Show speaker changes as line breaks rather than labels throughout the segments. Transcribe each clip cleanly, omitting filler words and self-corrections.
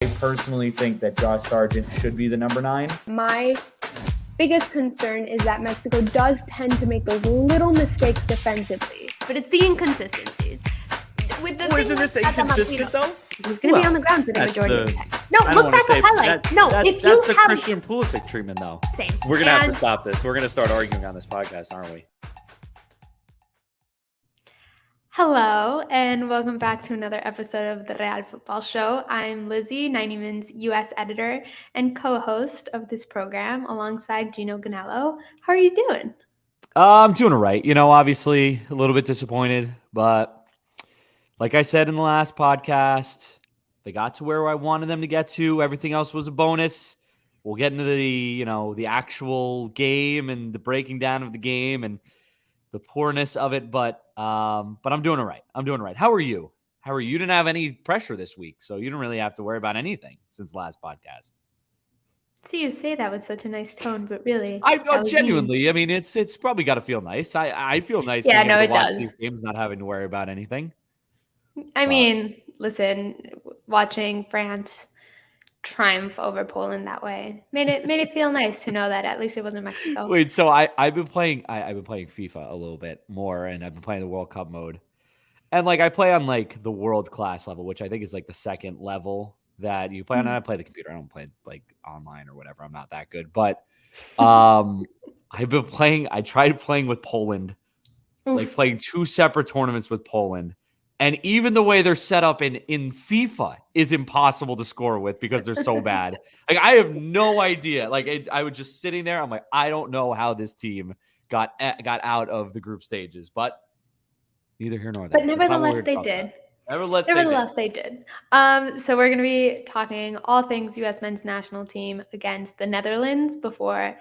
I personally think that Josh Sargent should be the number 9.
My biggest concern is that Mexico does tend to make those little mistakes defensively.
But it's the inconsistencies.
Isn't this inconsistent though?
He's going to be on the ground for the majority of the time.
No, look back at highlights. No, if you
that's the
have
Christian Pulisic treatment, though.
Same.
We're gonna have to stop this. We're gonna start arguing on this podcast, aren't we?
Hello, and welcome back to another episode of the Real Futbol Show. I'm Lizzy, 90 Min's U.S. editor and co-host of this program alongside Geno Ganello. How are you doing?
I'm doing all right. Obviously a little bit disappointed, but like I said in the last podcast, they got to where I wanted them to get to. Everything else was a bonus. We'll get into the actual game and the breaking down of the game and the poorness of it, but I'm doing all right. How are you? You didn't have any pressure this week, so you didn't really have to worry about anything since the last podcast.
So you say that with such a nice tone, but really,
I genuinely. I mean, it's probably got to feel nice. I feel nice.
Yeah,
being able to
it
watch
does.
These games, not having to worry about anything.
I mean, listen, watching France triumph over Poland that way made it feel nice to know that at least it wasn't Mexico.
Wait, so I've been playing FIFA a little bit more, and I've been playing the World Cup mode, and I play on the world class level, which I think is the second level that you play on. I play the computer. I don't play online or whatever. I'm not that good, but I've been playing. I tried playing with Poland, playing 2 separate tournaments with Poland. And even the way they're set up in FIFA is impossible to score with because they're so bad. I have no idea. I was just sitting there. I'm I don't know how this team got out of the group stages, but neither here nor there.
But nevertheless, they did.
Nevertheless,
they did. So we're going to be talking all things U.S. men's national team against the Netherlands before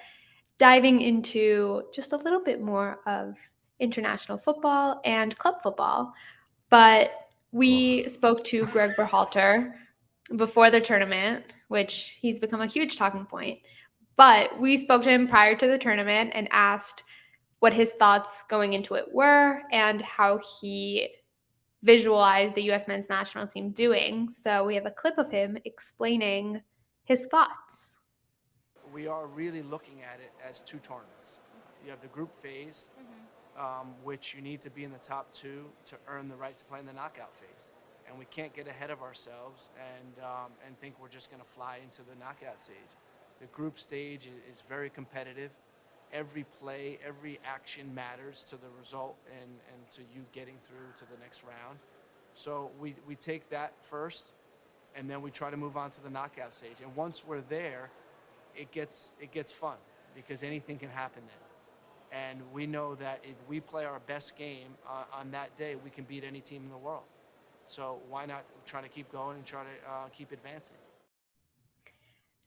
diving into just a little bit more of international football and club football. But we spoke to Greg Berhalter before the tournament, which he's become a huge talking point. But we spoke to him prior to the tournament and asked what his thoughts going into it were and how he visualized the U.S. men's national team doing. So we have a clip of him explaining his thoughts.
We are really looking at it as 2 tournaments. You have the group phase, which you need to be in the top 2 to earn the right to play in the knockout phase. And we can't get ahead of ourselves and think we're just going to fly into the knockout stage. The group stage is very competitive. Every play, every action matters to the result and to you getting through to the next round. So we take that first, and then we try to move on to the knockout stage. And once we're there, it gets fun because anything can happen then. And we know that if we play our best game on that day, we can beat any team in the world. So why not try to keep going and try to keep advancing?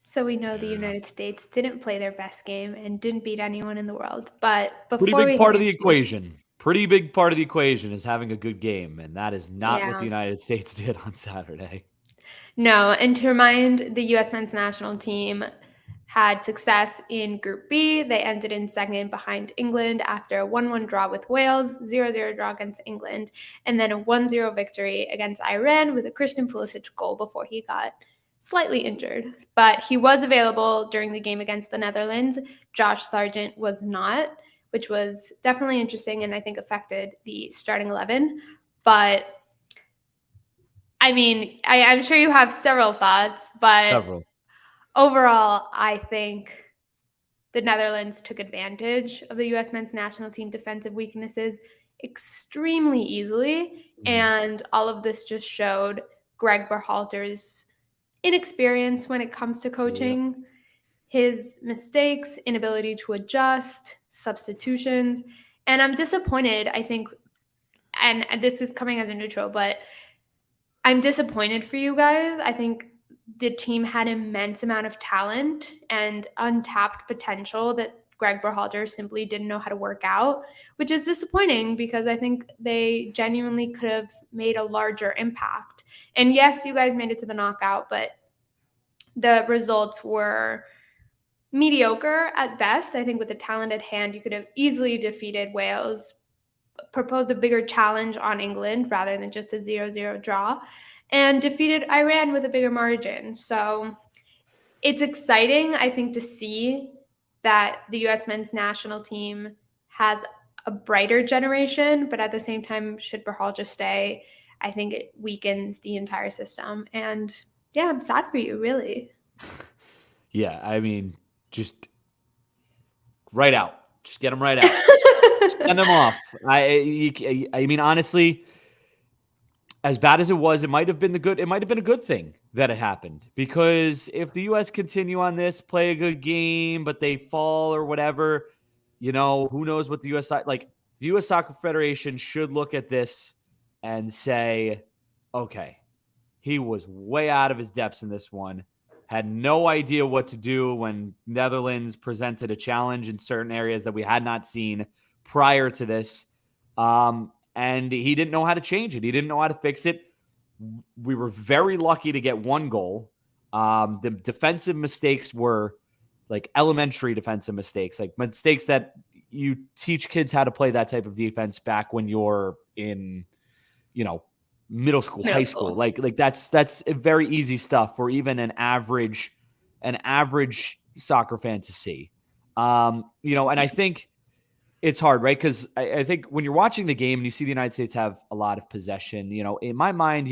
So we know the United States didn't play their best game and didn't beat anyone in the world. But before
pretty big part of the equation is having a good game, and that is not what the United States did on Saturday.
No, and to remind, the U.S. men's national team had success in Group B. They ended in second behind England after a 1-1 draw with Wales, 0-0 draw against England, and then a 1-0 victory against Iran with a Christian Pulisic goal before he got slightly injured. But he was available during the game against the Netherlands. Josh Sargent was not, which was definitely interesting and I think affected the starting 11. But, I mean, I'm sure you have several thoughts, but overall, I think the Netherlands took advantage of the U.S. men's national team defensive weaknesses extremely easily. And all of this just showed Greg Berhalter's inexperience when it comes to coaching, his mistakes, inability to adjust, substitutions. And I'm disappointed, I think, and this is coming as a neutral, but I'm disappointed for you guys. I think the team had immense amount of talent and untapped potential that Greg Berhalter simply didn't know how to work out, which is disappointing because I think they genuinely could have made a larger impact. And yes, you guys made it to the knockout, but the results were mediocre at best. I think with the talent at hand, you could have easily defeated Wales, proposed a bigger challenge on England rather than just a 0-0 draw. and defeated Iran with a bigger margin. So it's exciting, I think, to see that the U.S. men's national team has a brighter generation, but at the same time, should Berhal just stay, I think it weakens the entire system. And yeah, I'm sad for you, really.
Yeah, I mean, just right out. Just get them right out. Send them off. I mean, honestly, as bad as it was, it might have been a good thing that it happened, because if the U.S. continue on this, play a good game, but they fall or whatever, who knows what the U.S. Soccer Federation should look at this and say, okay, he was way out of his depths in this one, had no idea what to do when Netherlands presented a challenge in certain areas that we had not seen prior to this. And he didn't know how to change it. He didn't know how to fix it. We were very lucky to get one goal. The defensive mistakes were like elementary defensive mistakes, like mistakes that you teach kids how to play that type of defense back when you're in, middle school, high school. Like that's very easy stuff for even an average soccer fan to see. And I think it's hard, right? Because I think when you're watching the game and you see the United States have a lot of possession, in my mind,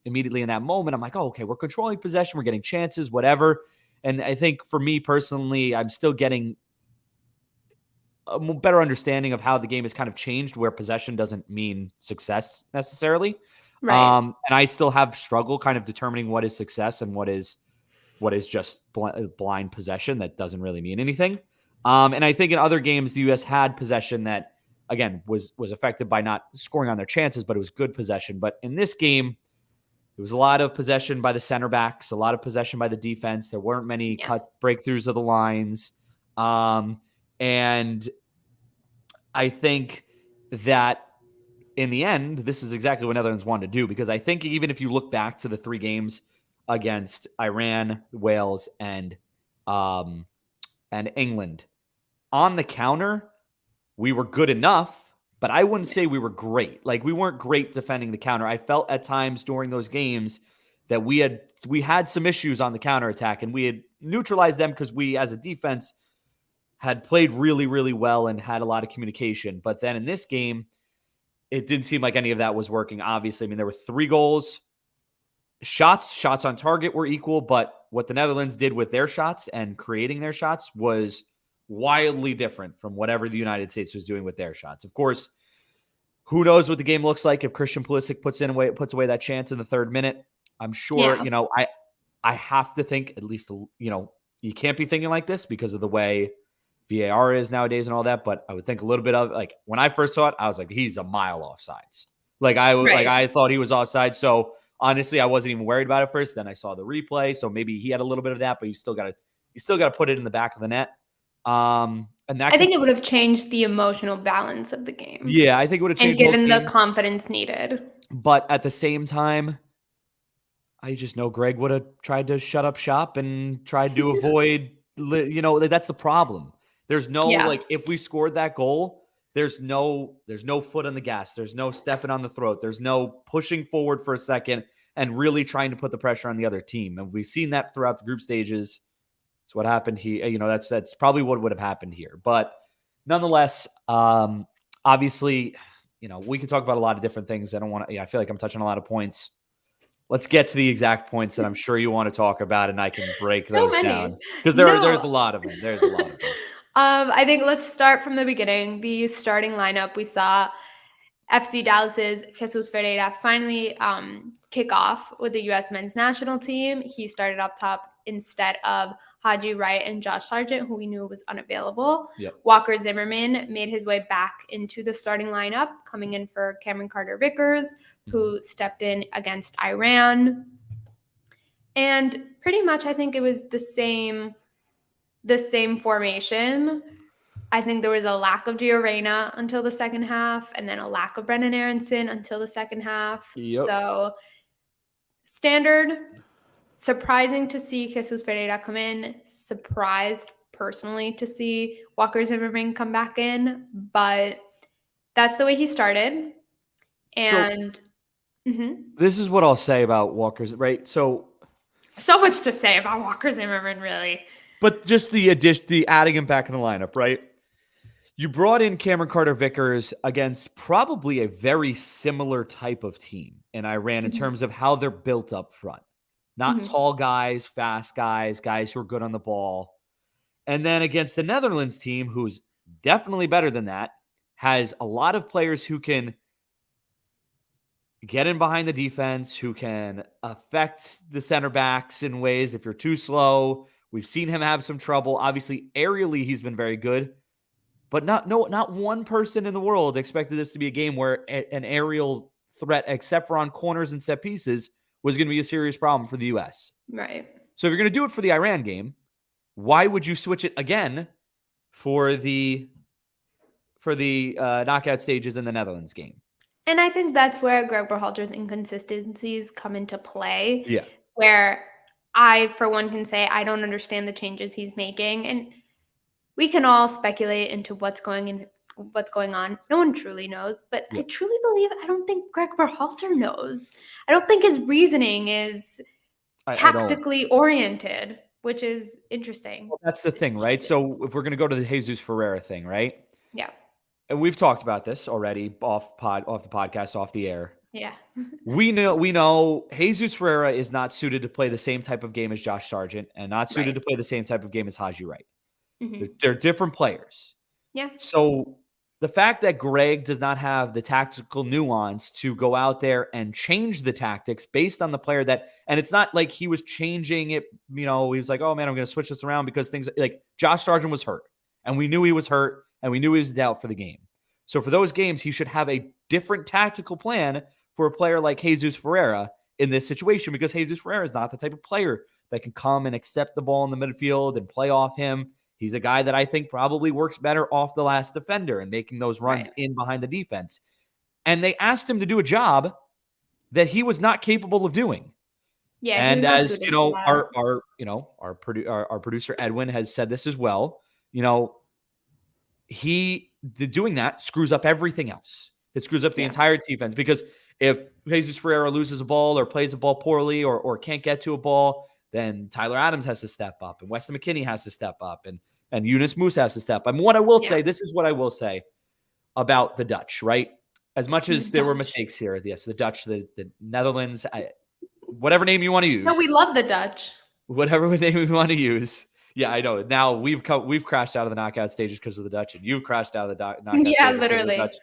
immediately in that moment, I'm like, oh, okay, we're controlling possession, we're getting chances, whatever. And I think for me personally, I'm still getting a better understanding of how the game has kind of changed, where possession doesn't mean success necessarily.
Right.
And I still have struggle kind of determining what is success and what is just blind possession that doesn't really mean anything. And I think in other games, the U.S. had possession that, again, was affected by not scoring on their chances, but it was good possession. But in this game, it was a lot of possession by the center backs, a lot of possession by the defense. There weren't many cut breakthroughs of the lines. And I think that in the end, this is exactly what Netherlands wanted to do, because I think even if you look back to the 3 games against Iran, Wales, and England, on the counter, we were good enough, but I wouldn't say we were great. Like, we weren't great defending the counter. I felt at times during those games that we had some issues on the counterattack, and we had neutralized them because we, as a defense, had played really, really well and had a lot of communication. But then in this game, it didn't seem like any of that was working. Obviously, I mean, there were 3 goals. Shots on target were equal, but what the Netherlands did with their shots and creating their shots was wildly different from whatever the United States was doing with their shots. Of course, who knows what the game looks like if Christian Pulisic puts away that chance in the 3rd minute. I'm sure, I have to think, at least, you can't be thinking like this because of the way VAR is nowadays and all that, but I would think a little bit of, like, when I first saw it, I was like, he's a mile offsides. I thought he was offside. So honestly, I wasn't even worried about it first. Then I saw the replay, so maybe he had a little bit of that, but you still got to put it in the back of the net. And that
I think it would have changed the emotional balance of the game.
Yeah, I think it would have changed
and given the confidence needed.
But at the same time, I just know Greg would have tried to shut up shop and tried to avoid. That's the problem. There's no like, if we scored that goal, there's no foot on the gas. There's no stepping on the throat. There's no pushing forward for a second and really trying to put the pressure on the other team. And we've seen that throughout the group stages. It's what happened here. That's probably what would have happened here. But nonetheless, obviously, we can talk about a lot of different things. I feel like I'm touching a lot of points. Let's get to the exact points that I'm sure you want to talk about, and I can break those down, because there's a lot of them. There's a lot of them.
I think let's start from the beginning. The starting lineup, we saw FC Dallas's Jesus Ferreira finally kick off with the U.S. men's national team. He started up top instead of Haji Wright and Josh Sargent, who we knew was unavailable.
Yep.
Walker Zimmerman made his way back into the starting lineup, coming in for Cameron Carter-Vickers, who stepped in against Iran. And pretty much, I think it was the same formation. I think there was a lack of Gio Reyna until the second half, and then a lack of Brennan Aronson until the second half.
Yep.
So standard. Surprising to see Jesus Ferreira come in. Surprised personally to see Walker Zimmerman come back in, but that's the way he started. And
This is what I'll say about Walker's, right? So
much to say about Walker Zimmerman, really.
But just the adding him back in the lineup, right? You brought in Cameron Carter-Vickers against probably a very similar type of team in Iran in terms of how they're built up front. Not tall guys, fast guys, guys who are good on the ball. And then against the Netherlands team, who's definitely better than that, has a lot of players who can get in behind the defense, who can affect the center backs in ways if you're too slow. We've seen him have some trouble. Obviously, aerially, he's been very good. But not one person in the world expected this to be a game where an aerial threat, except for on corners and set pieces, was going to be a serious problem for the U.S.
Right.
So if you're going to do it for the Iran game, why would you switch it again for the knockout stages in the Netherlands game?
And I think that's where Greg Berhalter's inconsistencies come into play.
Yeah.
Where I, for one, can say I don't understand the changes he's making. And we can all speculate into what's going on. No one truly knows. But I truly believe I don't think Greg Berhalter knows. I don't think his reasoning is tactically oriented, which is interesting.
Well, that's the thing, right? So if we're going to go to the Jesus Ferreira thing, right?
Yeah.
And we've talked about this already off the podcast, off the air.
Yeah.
We know Jesus Ferreira is not suited to play the same type of game as Josh Sargent and not suited to play the same type of game as Haji Wright. They're different players.
Yeah.
So the fact that Greg does not have the tactical nuance to go out there and change the tactics based on the player and it's not like he was changing it, he was like, oh man, I'm going to switch this around because things like Josh Sargent was hurt and we knew he was hurt and we knew he was out for the game. So for those games, he should have a different tactical plan for a player like Jesus Ferreira in this situation because Jesus Ferreira is not the type of player that can come and accept the ball in the midfield and play off him. He's a guy that I think probably works better off the last defender and making those runs in behind the defense. And they asked him to do a job that he was not capable of doing.
Yeah,
and as our producer Edwin has said this as well. Doing that screws up everything else. It screws up the entire defense because if Jesus Ferreira loses a ball or plays the ball poorly or can't get to a ball, then Tyler Adams has to step up and Weston McKennie has to step up and Yunus Musa has to step up. And what I will say, this is what I will say about the Dutch, right? As much as there were mistakes here, yes, the Dutch, the Netherlands, whatever name you want to use.
No, we love the Dutch.
Whatever name we want to use. Yeah, I know. Now we've crashed out of the knockout stages because of the Dutch, and you've crashed out of the knockout stages.
Yeah, literally.
Because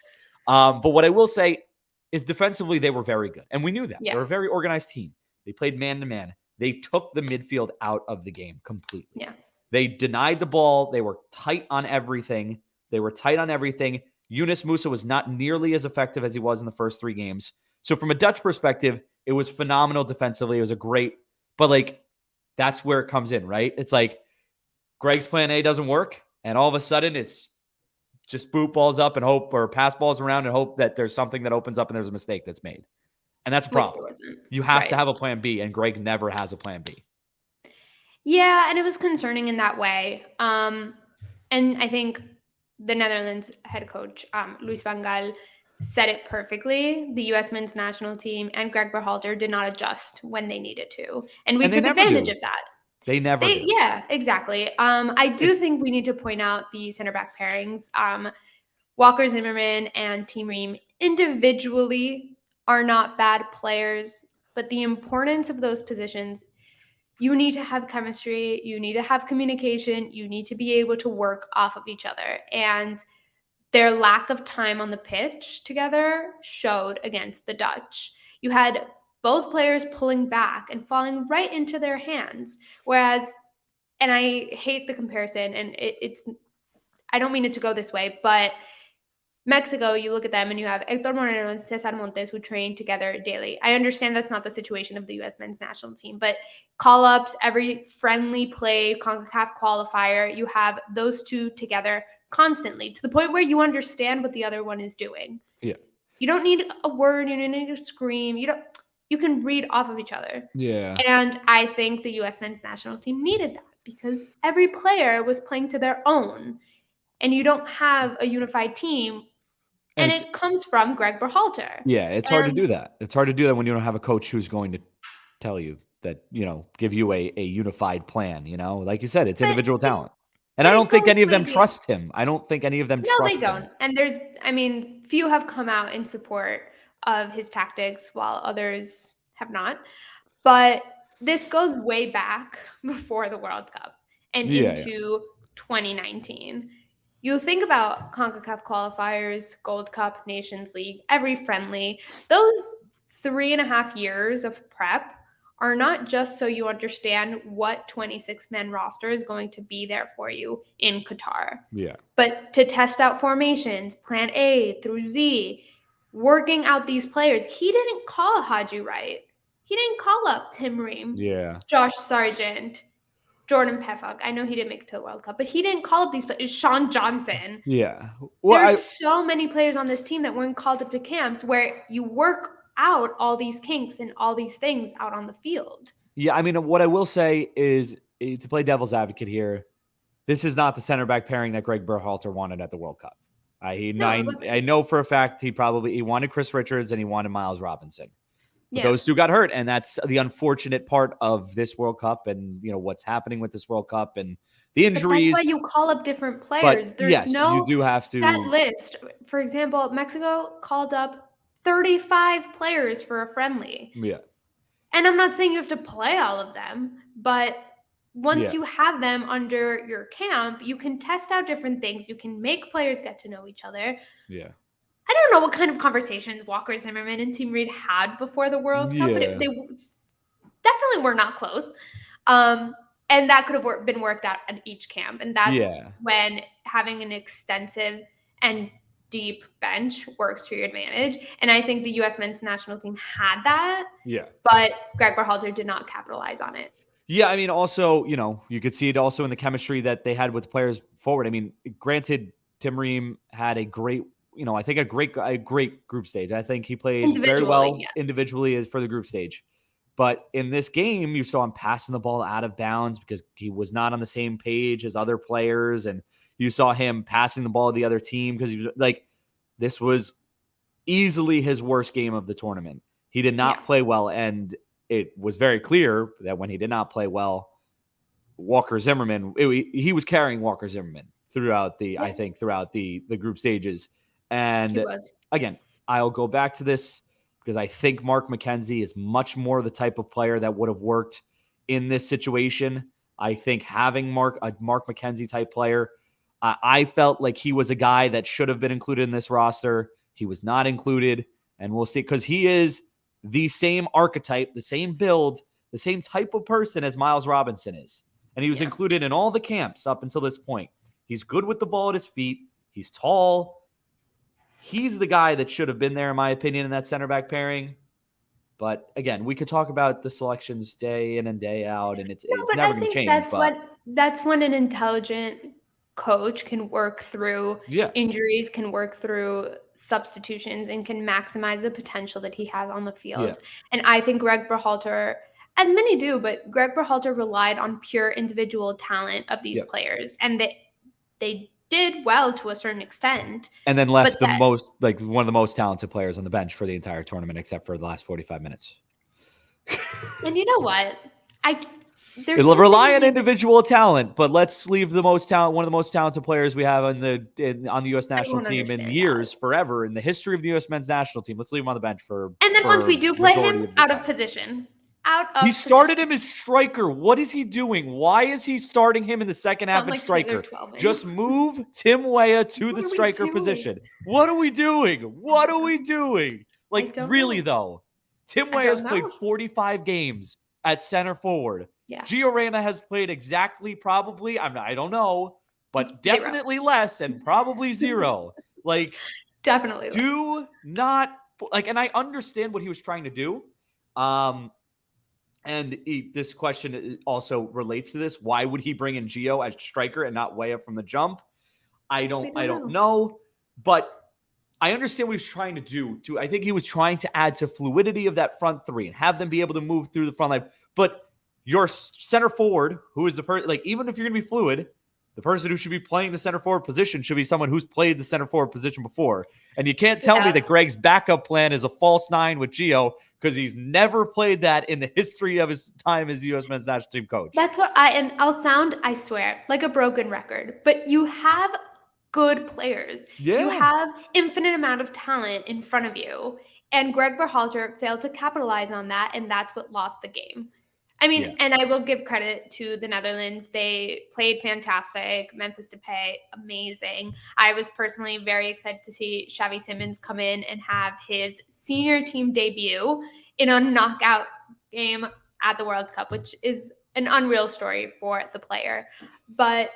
of the Dutch. But what I will say is defensively, they were very good. And we knew that.
Yeah.
They were a very organized team. They played man-to-man. They took the midfield out of the game completely.
Yeah.
They denied the ball. They were tight on everything. Yunus Musa was not nearly as effective as he was in the first 3 games. So from a Dutch perspective, it was phenomenal defensively. It was but that's where it comes in, right? It's like Greg's plan A doesn't work. And all of a sudden it's just boot balls up and hope, or pass balls around and hope that there's something that opens up and there's a mistake that's made. And that's a problem. You have to have a plan B, and Greg never has a plan B.
Yeah, and it was concerning in that way. And I think the Netherlands head coach, Luis van Gaal, said it perfectly. The U.S. men's national team and Greg Berhalter did not adjust when they needed to. And we took advantage of that.
They never do.
Yeah, exactly. I do think we need to point out the center back pairings. Walker Zimmerman and Team Ream individually are not bad players, but the importance of those positions, you need to have chemistry, you need to have communication, you need to be able to work off of each other. And their lack of time on the pitch together showed against the Dutch. You had both players pulling back and falling right into their hands. Whereas, and I hate the comparison, and I don't mean it to go this way, but Mexico, you look at them and you have Hector Moreno and Cesar Montes who train together daily. I understand that's not the situation of the U.S. men's national team, but call-ups, every friendly play, Concacaf qualifier, you have those two together constantly to the point where you understand what the other one is doing.
Yeah.
You don't need a word, you don't need to scream. You can read off of each other.
Yeah.
And I think the U.S. men's national team needed that because every player was playing to their own. And you don't have a unified team And it comes from Greg Berhalter.
Yeah, it's hard to do that. It's hard to do that when you don't have a coach who's going to tell you that, give you a unified plan, Like you said, it's individual talent. And I don't think any of them trust him. I don't think any of them trust him.
No, they don't. And few have come out in support of his tactics while others have not. But this goes way back before the World Cup and into 2019. You think about CONCACAF qualifiers, Gold Cup, Nations League, every friendly. Those 3.5 years of prep are not just so you understand what 26-man roster is going to be there for you in Qatar.
Yeah.
But to test out formations, plan A through Z, working out these players. He didn't call Haji Wright. He didn't call up Tim Ream, Josh Sargent, Jordan Pefok. I know he didn't make it to the World Cup, but he didn't call up these players. Sean Johnson.
Yeah. Well,
There's so many players on this team that weren't called up to camps where you work out all these kinks and all these things out on the field.
Yeah, what I will say is, to play devil's advocate here, this is not the center back pairing that Greg Berhalter wanted at the World Cup. I know for a fact he wanted Chris Richards and he wanted Miles Robinson. But those two got hurt, and that's the unfortunate part of this World Cup and what's happening with this World Cup and the injuries.
But that's why you call up different players.
But yes, you do have to.
That list, for example, Mexico called up 35 players for a friendly.
Yeah.
And I'm not saying you have to play all of them, but once you have them under your camp, you can test out different things. You can make players get to know each other.
Yeah.
I don't know what kind of conversations Walker Zimmerman and Team Reed had before the World Cup, but they definitely were not close. And that could have been worked out at each camp. And that's when having an extensive and deep bench works to your advantage. And I think the U.S. men's national team had that. Yeah. But Greg Berhalter did not capitalize on it.
Yeah, also, you could see it also in the chemistry that they had with the players forward. Granted, Tim Ream had a great, I think a great group stage. I think he played very well individually for the group stage. But in this game, you saw him passing the ball out of bounds because he was not on the same page as other players. And you saw him passing the ball to the other team because he was this was easily his worst game of the tournament. He did not play well. And it was very clear that when he did not play well, Walker Zimmerman, he was carrying Walker Zimmerman throughout the group stages. And again, I'll go back to this because I think Mark McKenzie is much more the type of player that would have worked in this situation. I think having a Mark McKenzie type player, I felt like he was a guy that should have been included in this roster. He was not included, and we'll see, because he is the same archetype, the same build, the same type of person as Miles Robinson is. And he was included in all the camps up until this point. He's good with the ball at his feet. He's tall. He's the guy that should have been there, in my opinion, in that center back pairing. But again, we could talk about the selections day in and day out, and it's never going to change.
That's when an intelligent coach can work through injuries, can work through substitutions, and can maximize the potential that he has on the field. Yeah. And I think Greg Berhalter, as many do, but Greg Berhalter relied on pure individual talent of these players, and they did well to a certain extent.
And then left one of the most talented players on the bench for the entire tournament, except for the last 45 minutes.
And you know what?
It'll rely on individual talent, but let's leave one of the most talented players we have on the U.S. national team in years, forever, in the history of the U.S. men's national team. Let's leave him on the bench for.
And then once we do play him, out of position.
He started him as striker. What is he doing? Why is he starting him in the second half as striker? Just move Tim Weah to the striker position. What are we doing? What are we doing? Really, though, Tim Weah has played 45 games at center forward.
Yeah.
Gio Reyna has played exactly, probably, I don't know, but definitely less, and probably zero.
Definitely.
Do not, and I understand what he was trying to do. And this question also relates to this. Why would he bring in Gio as striker and not Weah from the jump? I don't know. But I understand what he was trying to do. I think he was trying to add to fluidity of that front three and have them be able to move through the front line. But your center forward, who is the person, even if you're going to be fluid, The person who should be playing the center forward position should be someone who's played the center forward position before. And you can't tell me that Greg's backup plan is a false 9 with Gio because he's never played that in the history of his time as U.S. men's national team coach.
That's what and I'll sound, I swear, like a broken record, but you have good players.
Yeah.
You have infinite amount of talent in front of you. And Greg Berhalter failed to capitalize on that, and that's what lost the game. I mean, and I will give credit to the Netherlands. They played fantastic. Memphis Depay, amazing. I was personally very excited to see Xavi Simons come in and have his senior team debut in a knockout game at the World Cup, which is an unreal story for the player. But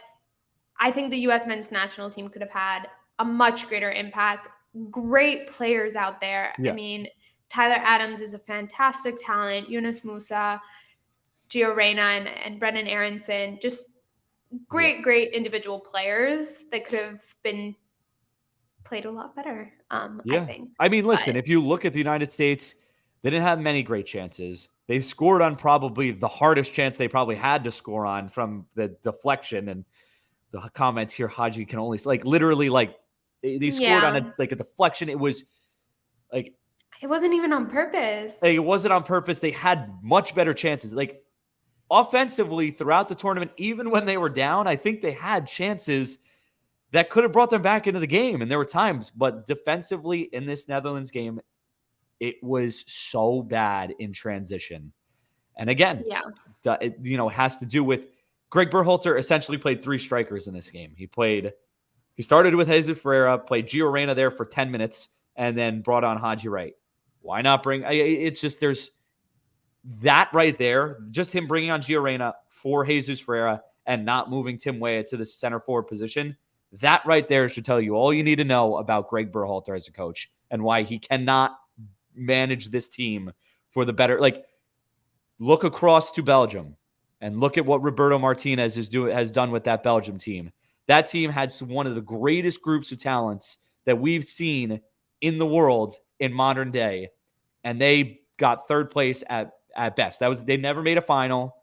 I think the U.S. men's national team could have had a much greater impact. Great players out there.
Yeah.
I mean, Tyler Adams is a fantastic talent. Yunus Musa, Gio Reyna, and Brendan Aronson, just great individual players that could have been played a lot better, I think.
I mean, listen, if you look at the United States, they didn't have many great chances. They scored on probably the hardest chance they probably had to score on from the deflection. And the comments here, Haji can only, like, literally, like, they scored on a deflection. It was like,
it wasn't even on purpose.
Like, it wasn't on purpose. They had much better chances. Like, offensively throughout the tournament, even when they were down, I think they had chances that could have brought them back into the game. And there were times, but defensively in this Netherlands game, it was so bad in transition. And again, it has to do with Greg Berhalter essentially played 3 strikers in this game. He started with Jesus Ferreira, played Gio Reyna there for 10 minutes, and then brought on Haji Wright. Why not bring? It's just, there's that right there. Just him bringing on Gio Reyna for Jesus Ferreira and not moving Tim Weah to the center forward position. That right there should tell you all you need to know about Greg Berhalter as a coach and why he cannot manage this team for the better. Like, look across to Belgium and look at what Roberto Martinez has done with that Belgium team. That team had one of the greatest groups of talents that we've seen in the world in modern day, and they got 3rd place at best. They never made a final,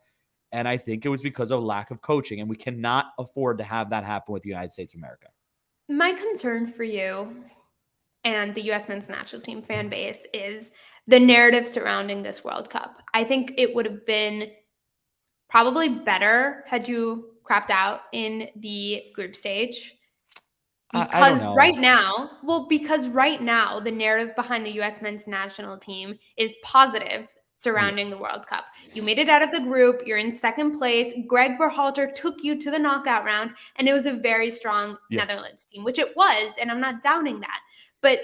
and I think it was because of lack of coaching, and we cannot afford to have that happen with the United States of America.
My concern for you and the U.S. men's national team fan base is the narrative surrounding this World Cup. I think it would have been probably better had you crapped out in the group stage. Because right now, the narrative behind the U.S. men's national team is positive surrounding the World Cup. You made it out of the group. You're in 2nd place. Greg Berhalter took you to the knockout round, and it was a very strong Netherlands team, which it was, and I'm not doubting that. But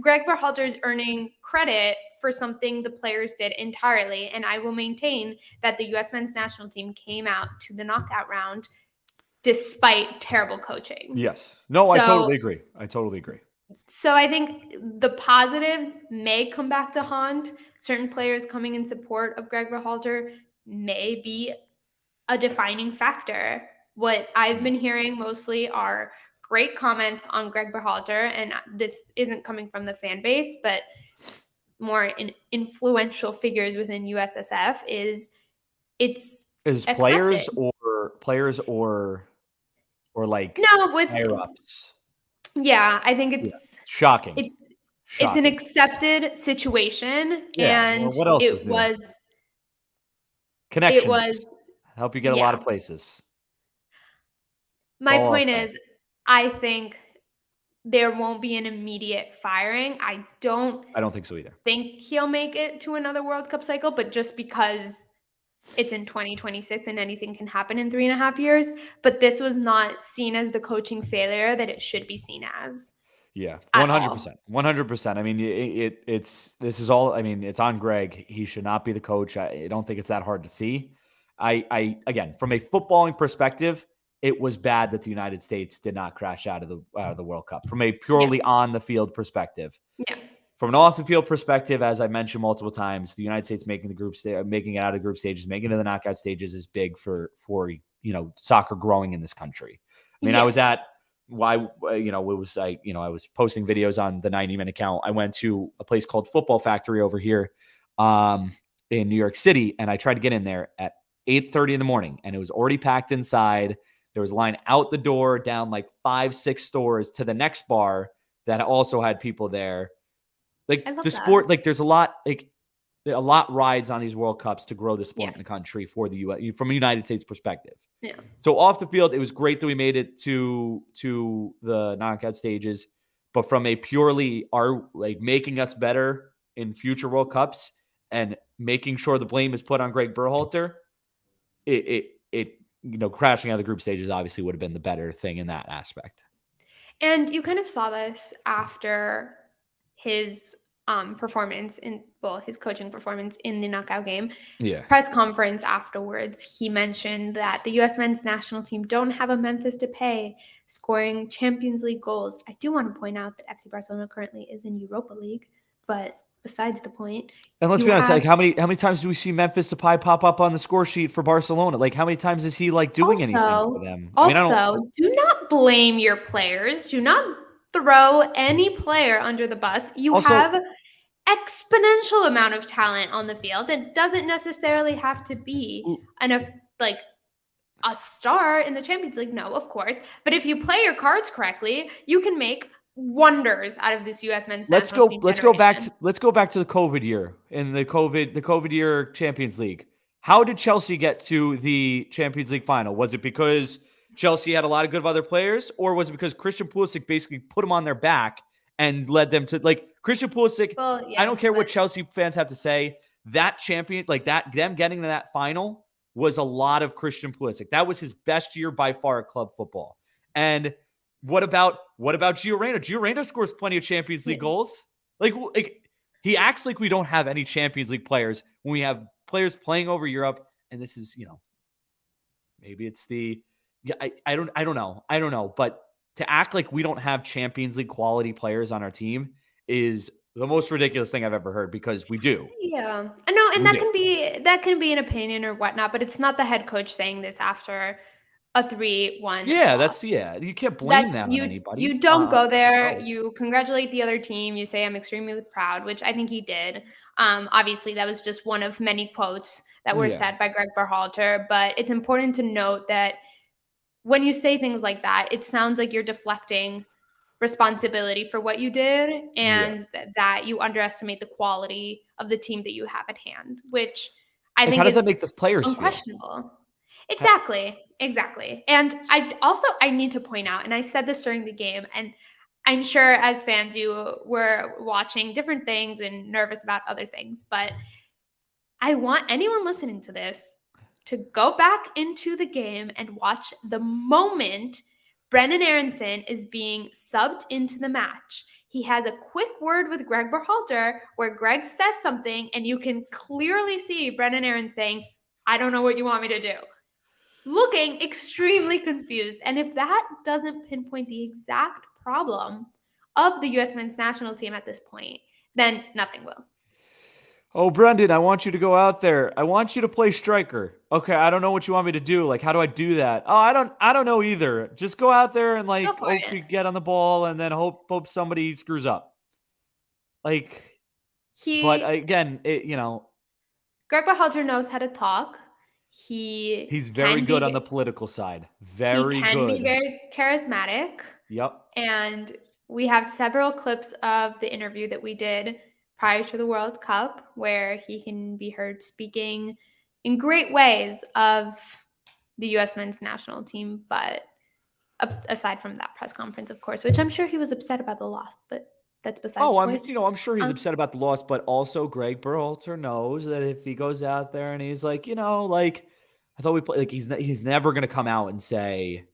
Greg Berhalter is earning credit for something the players did entirely, and I will maintain that the U.S. men's national team came out to the knockout round despite terrible coaching.
Yes. No, I totally agree.
So I think the positives may come back to haunt. Certain players coming in support of Greg Berhalter may be a defining factor. What I've been hearing mostly are great comments on Greg Berhalter, and this isn't coming from the fan base, but more influential figures within USSF is
players or like higher ups.
Yeah, I think it's
shocking.
It's an accepted situation, and
what else
it was
connections.
It was
help you get a lot of places.
My point is, I think there won't be an immediate firing. I don't
think so either.
Think he'll make it to another World Cup cycle, but just because it's in 2026 and anything can happen in 3.5 years. But this was not seen as the coaching failure that it should be seen as.
Yeah, 100%. 100%. I mean, it's on Greg. He should not be the coach. I don't think it's that hard to see. Again, from a footballing perspective, it was bad that the United States did not crash out of the World Cup from a purely on the field perspective.
Yeah.
From an off the field perspective, as I mentioned multiple times, the United States making it out of group stages, making it to the knockout stages is big for soccer growing in this country. I mean, I was at I was posting videos on the 90-minute account. I went to a place called Football Factory over here in New York City, and I tried to get in there at 8:30 in the morning, and it was already packed inside. There was a line out the door down like 5-6 stores to the next bar that also had people there. Like
I love
the
that.
sport, like there's a lot rides on these World Cups to grow the sport
Yeah.
in the country for the U.S. from a United States perspective.
Yeah.
So off the field, it was great that we made it to the knockout stages, but from a purely making us better in future World Cups and making sure the blame is put on Greg Berhalter, it crashing out of the group stages obviously would have been the better thing in that aspect.
And you kind of saw this after his performance his coaching performance in the knockout game.
Yeah.
Press conference afterwards, he mentioned that the U.S. men's national team don't have a Memphis Depay scoring Champions League goals. I do want to point out that FC Barcelona currently is in Europa League, but besides the point.
And let's be honest, like how many times do we see Memphis Depay pop up on the score sheet for Barcelona? Like how many times is he doing anything for them?
Do not blame your players. Do not throw any player under the bus. You have exponential amount of talent on the field. It doesn't necessarily have to be a star in the Champions League. No, of course. But if you play your cards correctly, you can make wonders out of this U.S. men's national team. Let's go back
to the COVID year in the COVID year Champions League. How did Chelsea get to the Champions League final? Was it because Chelsea had a lot of good other players, or was it because Christian Pulisic basically put them on their back and led them to Christian Pulisic?
Well, yeah,
I don't care what Chelsea fans have to say. That champion, them getting to that final was a lot of Christian Pulisic. That was his best year by far at club football. And what about Gio Reyna? Gio Reyna scores plenty of Champions League goals. He acts like we don't have any Champions League players when we have players playing over Europe. And this is, maybe it's I don't know. But to act like we don't have Champions League quality players on our team is the most ridiculous thing I've ever heard, because we do.
Yeah. No, and that can be an opinion or whatnot, but it's not the head coach saying this after a 3-1.
Yeah, you can't blame that on anybody.
You don't go there. You congratulate the other team. You say, I'm extremely proud, which I think he did. Obviously, that was just one of many quotes that were said by Greg Berhalter. But it's important to note that when you say things like that, it sounds like you're deflecting responsibility for what you did, and that you underestimate the quality of the team that you have at hand, which I think
how does that make the players
unquestionable.
feel?
Exactly. And I need to point out, and I said this during the game, and I'm sure as fans you were watching different things and nervous about other things, but I want anyone listening to this to go back into the game and watch the moment Brendan Aronson is being subbed into the match. He has a quick word with Greg Berhalter where Greg says something, and you can clearly see Brendan Aronson saying, I don't know what you want me to do. Looking extremely confused. And if that doesn't pinpoint the exact problem of the U.S. men's national team at this point, then nothing will.
Oh, Brendan, I want you to go out there. I want you to play striker. Okay, I don't know what you want me to do. How do I do that? Oh, I don't know either. Just go out there and hope you get on the ball, and then hope somebody screws up. But again,
Greg Berhalter knows how to talk.
He's very good on the political side. Very good. He can
be very charismatic.
Yep.
And we have several clips of the interview that we did prior to the World Cup where he can be heard speaking in great ways of the U.S. men's national team. But aside from that press conference, of course, which I'm sure he was upset about the loss, but that's besides the point.
I'm sure he's upset about the loss, but also Greg Berhalter knows that if he goes out there and he's I thought we played, he's never going to come out and say,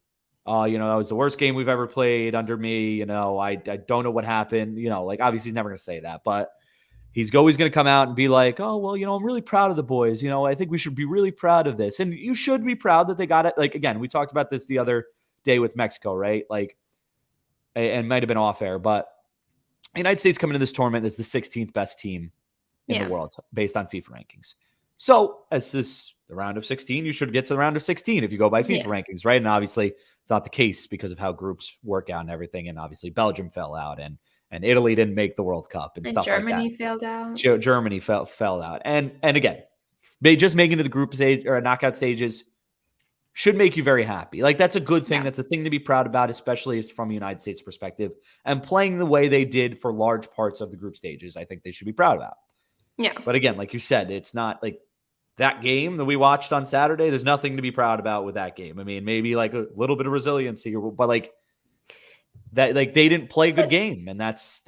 that was the worst game we've ever played under me. I don't know what happened. Obviously he's never going to say that, but he's always going to come out and be like, oh, well, I'm really proud of the boys. I think we should be really proud of this. And you should be proud that they got it. Again, we talked about this the other day with Mexico, right? And might have been off air, but the United States coming into this tournament is the 16th best team in the world based on FIFA rankings. So as the round of 16, you should get to the round of 16 if you go by FIFA rankings, right? And obviously it's not the case because of how groups work out and everything. And obviously Belgium fell out and Italy didn't make the World Cup and stuff like that.
Germany failed out.
Germany fell out. And again, just making it to the group stage or knockout stages should make you very happy. Like, that's a good thing.
Yeah.
That's a thing to be proud about, especially from a United States perspective. And playing the way they did for large parts of the group stages, I think they should be proud about.
Yeah.
But again, like you said, it's not like that game that we watched on Saturday. There's nothing to be proud about with that game. I mean, maybe like a little bit of resiliency, but like that, like they didn't play a good game, and that's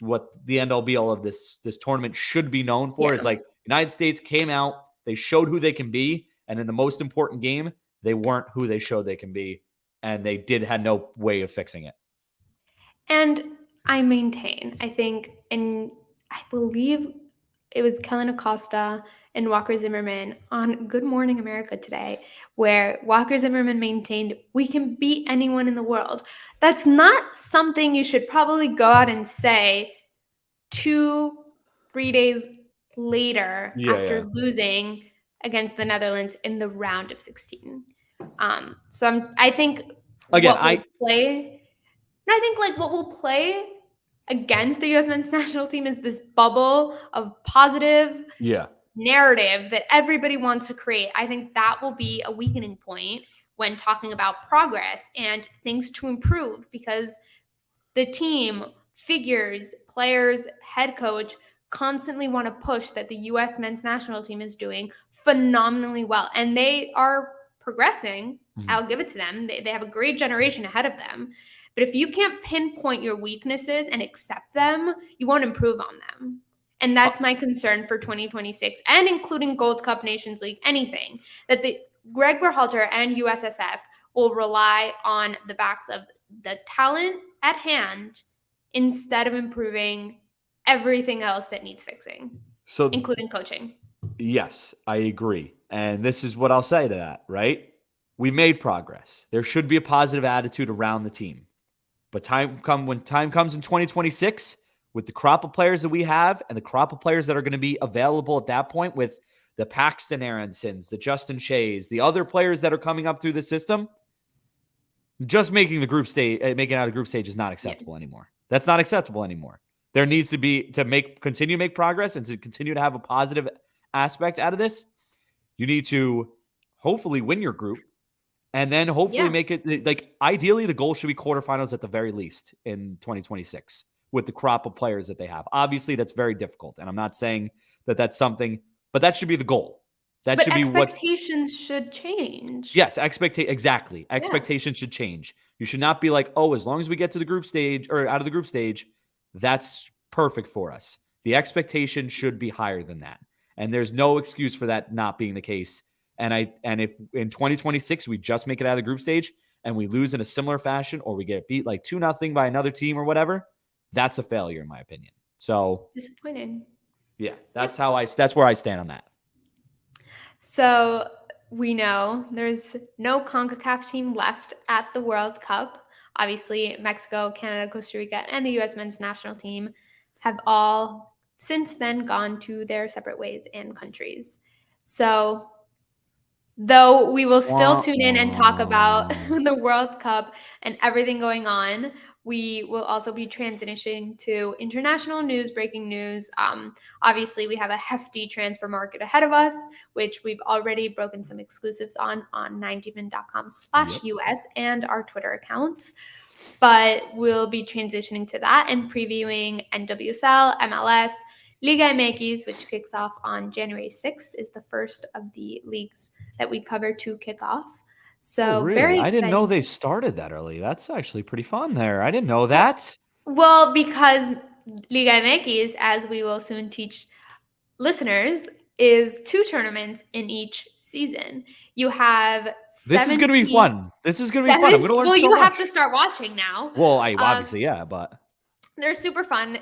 what the end all be all of this tournament should be known for.
Yeah.
It's like United States came out, they showed who they can be, and in the most important game, they weren't who they showed they can be, and they had no way of fixing it.
And I maintain, I think, and I believe it was Kellen Acosta and Walker Zimmerman on Good Morning America today, where Walker Zimmerman maintained, we can beat anyone in the world. That's not something you should probably go out and say 2-3 days later after losing against the Netherlands in the round of 16. I think
again,
I think like what we'll play against the U.S. men's national team is this bubble of positive narrative that everybody wants to create. I think that will be a weakening point when talking about progress and things to improve, because the team, figures, players, head coach constantly want to push that the U.S. men's national team is doing phenomenally well. And they are progressing.
Mm-hmm.
I'll give it to them. They have a great generation ahead of them. But if you can't pinpoint your weaknesses and accept them, you won't improve on them. And that's my concern for 2026, and including Gold Cup, Nations League, anything, that the Greg Berhalter and USSF will rely on the backs of the talent at hand instead of improving everything else that needs fixing, so including coaching.
Yes, I agree. And this is what I'll say to that, right? We made progress. There should be a positive attitude around the team. But when time comes in 2026, with the crop of players that we have and the crop of players that are going to be available at that point, with the Paxton Aronsons, the Justin Shays, the other players that are coming up through the system, just making out of the group stage is not acceptable anymore. That's not acceptable anymore. There needs to be, continue to make progress and to continue to have a positive aspect out of this. You need to hopefully win your group, and then hopefully make it, like, ideally the goal should be quarterfinals at the very least in 2026 with the crop of players that they have. Obviously that's very difficult, and I'm not saying that that's something, but that should be the goal. But should be
expectations should change.
Yes, exactly. Expectations should change. You should not be like, oh, as long as we get to the group stage or out of the group stage, that's perfect for us. The expectation should be higher than that. And there's no excuse for that not being the case. And if in 2026 we just make it out of the group stage and we lose in a similar fashion, or we get beat like 2-0 by another team or whatever, that's a failure in my opinion. So
disappointing.
Yeah, that's where I stand on that.
So we know there's no Concacaf team left at the World Cup. Obviously, Mexico, Canada, Costa Rica, and the U.S. men's national team have all since then gone to their separate ways and countries. So though we will still tune in and talk about the World Cup and everything going on, we will also be transitioning to international news, breaking news. Obviously, we have a hefty transfer market ahead of us, which we've already broken some exclusives on 9demon.com/US and our Twitter accounts. But we'll be transitioning to that and previewing NWSL, MLS, Liga MX, which kicks off on January 6th, is the first of the leagues that we cover to kick off. So
really?
Very exciting.
I didn't know they started that early. That's actually pretty fun there. I didn't know that.
Well, because Liga MX, as we will soon teach listeners, is 2 tournaments in each season. You have
This is going to be fun. I'm going to learn so much.
You have to start watching now.
Well, obviously, but
they're super fun.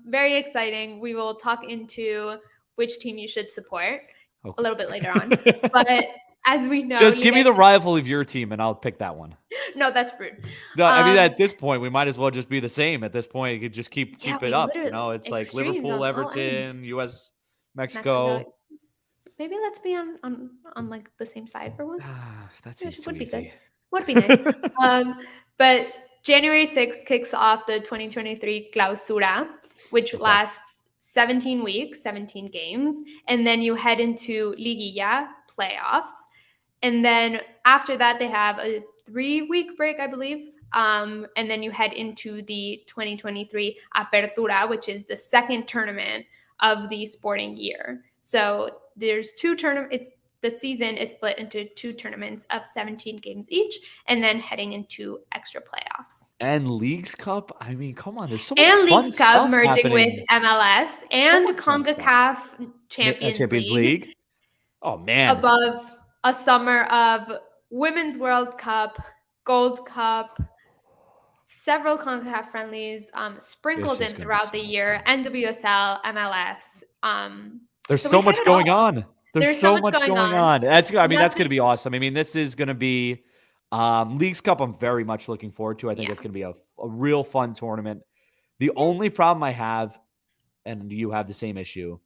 Very exciting. We will talk into which team you should support a little bit later on. But as we know,
just give me the rival of your team and I'll pick that one.
No, that's rude.
No, I mean, at this point, we might as well just be the same. At this point, you could just keep it up. You know, it's like Liverpool, Everton, US, Mexico.
Maybe let's be on like the same side for once.
That seems too easy.
Would be nice. But January 6th kicks off the 2023 Clausura, which lasts 17 weeks, 17 games, and then you head into Liguilla playoffs. And then after that, they have a 3-week break, I believe. And then you head into the 2023 Apertura, which is the second tournament of the sporting year. So there's 2 tournaments. The season is split into 2 tournaments of 17 games each, and then heading into extra playoffs.
And Leagues Cup, I mean, come on, there's so much
And
fun
Leagues Cup
stuff
merging with
happening.
MLS and
much fun stuff.
Concacaf Champions League
Oh man,
above a summer of Women's World Cup, Gold Cup, several CONCACAF friendlies sprinkled
This
in
is gonna be
throughout
so
the
much
year,
fun.
NWSL, MLS.
There's
So
so
we had
much
it
going
all.
on. There's so much going on. That's going to be awesome. I mean, this is going to be Leagues Cup. I'm very much looking forward to. I think
Yeah.
it's going to be a real fun tournament. The only problem I have, and you have the same issue,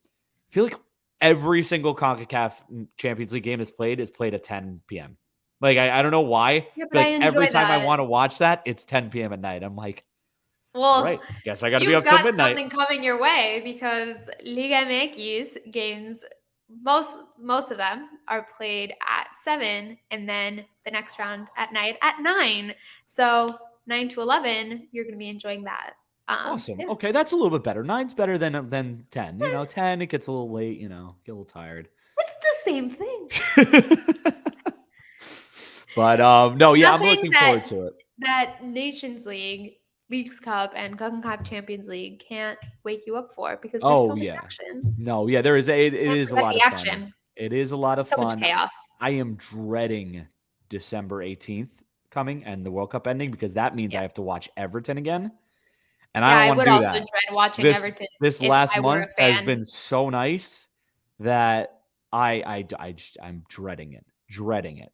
I feel like every single CONCACAF Champions League game is played at 10 p.m. Like, I don't know why.
Yeah, but
Like,
I
every
enjoy
time I
that.
want to watch that, it's 10 p.m. at night. I'm like,
Well,
right, guess I got to be
you've
up till
got
midnight.
something coming your way because Liga MX games, most of them are played at 7, and then the next round at night at 9. So 9 to 11, you're going to be enjoying that.
Awesome.
Yeah.
Okay, that's a little bit better. 9's better than 10. 10, it gets a little late, get a little tired.
It's the same thing.
But no, yeah, I'm
Nothing
looking forward to it.
That Nations League, Leagues Cup, and CONCACAF Champions League can't wake you up for because there's so many actions.
No, yeah, there is it is a lot of fun.
Action.
It is a lot of
So
fun.
much chaos.
I am dreading December 18th coming and the World Cup ending because that means I have to watch Everton again. And I don't want to do
I would
that.
also dread watching Everton.
This
if
last
I were
month
a fan.
has been so nice that I'm dreading it.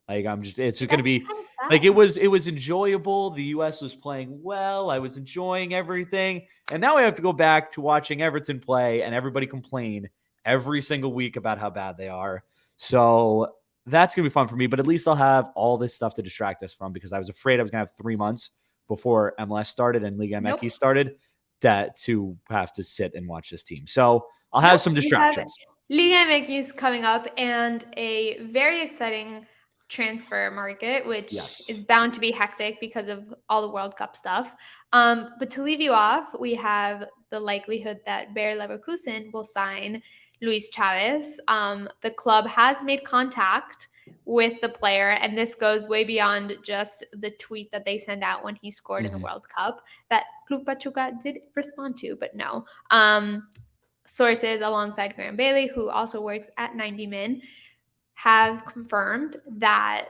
Like it's just going to be like it was enjoyable. The US was playing well. I was enjoying everything. And now I have to go back to watching Everton play and everybody complain every single week about how bad they are. So that's going to be fun for me, but at least I'll have all this stuff to distract us from because I was afraid I was going to have 3 months before MLS started and Liga MX started to have to sit and watch this team. So I'll have some distractions.
Liga MX coming up and a very exciting transfer market, which is bound to be hectic because of all the World Cup stuff. But to leave you off, we have the likelihood that Bayer Leverkusen will sign Luis Chavez. The club has made contact with the player, and this goes way beyond just the tweet that they send out when he scored in the World Cup that Club Pachuca did respond to, but no. Sources alongside Graham Bailey, who also works at 90 Min, have confirmed that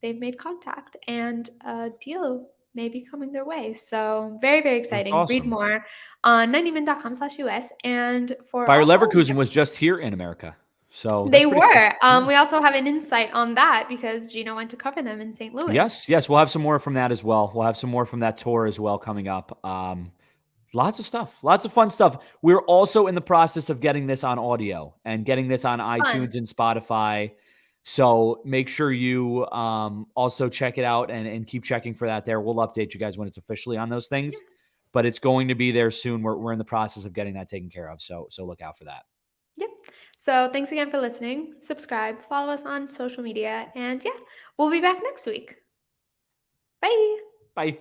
they've made contact and a deal may be coming their way. So very, very exciting.
Awesome.
Read more on 90min.com/US. And for
Bayer Leverkusen was just here in America. So
they were. Cool. We also have an insight on that because Geno went to cover them in St. Louis.
Yes. We'll have some more from that as well. We'll have some more from that tour as well coming up. Lots of stuff. Lots of fun stuff. We're also in the process of getting this on audio and getting this on iTunes and Spotify. So make sure you also check it out and keep checking for that there. We'll update you guys when it's officially on those things. But it's going to be there soon. We're in the process of getting that taken care of. So look out for that.
Yep. So thanks again for listening. Subscribe, follow us on social media, and we'll be back next week. Bye.